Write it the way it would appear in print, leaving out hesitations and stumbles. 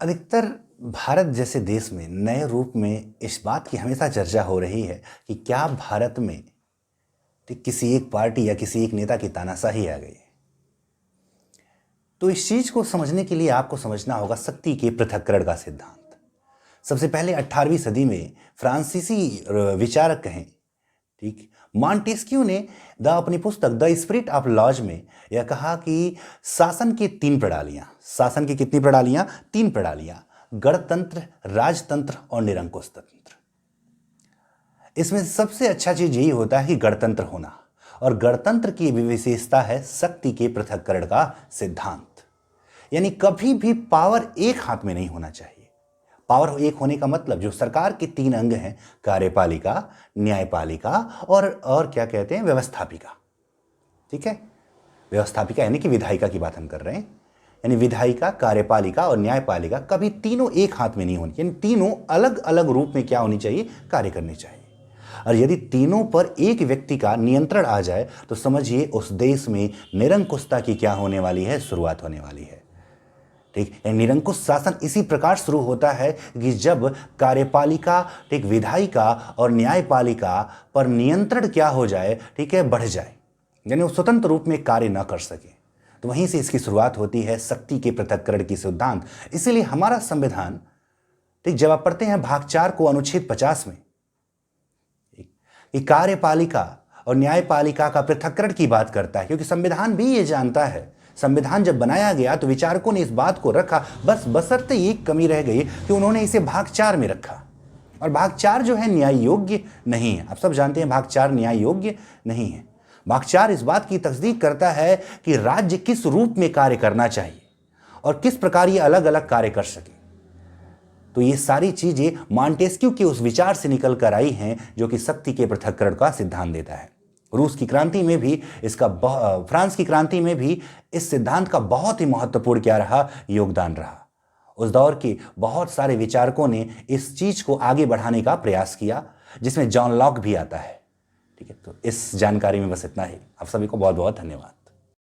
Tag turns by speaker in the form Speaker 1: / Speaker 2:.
Speaker 1: अधिकतर भारत जैसे देश में नए रूप में इस बात की हमेशा चर्चा हो रही है कि क्या भारत में किसी एक पार्टी या किसी एक नेता की तानाशाही आ गई है। तो इस चीज को समझने के लिए आपको समझना होगा शक्ति के पृथक्करण का सिद्धांत। सबसे पहले 18वीं सदी में फ्रांसीसी विचारक कहें ठीक मॉन्टेस्क्यू ने अपनी पुस्तक द स्पिरिट ऑफ लॉज में यह कहा कि शासन की तीन प्रणालियां, शासन की कितनी प्रणालियां? तीन प्रणालियां, गणतंत्र, राजतंत्र और निरंकुश तंत्र। इसमें सबसे अच्छा चीज यही होता है कि गणतंत्र होना, और गणतंत्र की विशेषता है शक्ति के पृथक्करण का सिद्धांत। यानी कभी भी पावर एक हाथ में नहीं होना चाहिए। पावर एक होने का मतलब जो सरकार के तीन अंग हैं, कार्यपालिका, न्यायपालिका और क्या कहते हैं, व्यवस्थापिका। ठीक है, व्यवस्थापिका यानी कि विधायिका की बात हम कर रहे हैं। यानी विधायिका, कार्यपालिका और न्यायपालिका कभी तीनों एक हाथ में नहीं होनी, यानी तीनों अलग अलग रूप में क्या होनी चाहिए, कार्य करनी चाहिए। और यदि तीनों पर एक व्यक्ति का नियंत्रण आ जाए तो समझिए उस देश में निरंकुशता की क्या होने वाली है, शुरुआत होने वाली है। ठीक, निरंकुश शासन इसी प्रकार शुरू होता है कि जब कार्यपालिका, ठीक, विधायिका और न्यायपालिका पर नियंत्रण क्या हो जाए, ठीक है, बढ़ जाए, यानी वो स्वतंत्र रूप में कार्य न कर सके। तो वहीं से इसकी शुरुआत होती है शक्ति के पृथक्करण की सिद्धांत। इसीलिए हमारा संविधान, ठीक, जब आप पढ़ते हैं भाग 4 को अनुच्छेद 50 में, कि कार्यपालिका और न्यायपालिका का पृथक्करण की बात करता है, क्योंकि संविधान भी ये जानता है। संविधान जब बनाया गया तो विचारकों ने इस बात को रखा, बस बशर्ते एक कमी रह गई कि उन्होंने इसे भाग 4 में रखा। और भाग 4 जो है न्याय योग्य नहीं है। आप सब जानते हैं भाग 4 न्याय योग्य नहीं है। भाग 4 इस बात की तस्दीक करता है कि राज्य किस रूप में कार्य करना चाहिए और किस प्रकार ये अलग अलग कार्य कर सके। तो ये सारी चीजें मॉन्टेस्क्यू के उस विचार से निकल कर आई हैं जो कि शक्ति के पृथक्करण का सिद्धांत देता है। रूस की क्रांति में भी इसका, फ्रांस की क्रांति में भी इस सिद्धांत का बहुत ही महत्वपूर्ण क्या रहा, योगदान रहा। उस दौर के बहुत सारे विचारकों ने इस चीज को आगे बढ़ाने का प्रयास किया, जिसमें जॉन लॉक भी आता है। ठीक है, तो इस जानकारी में बस इतना ही। आप सभी को बहुत बहुत धन्यवाद।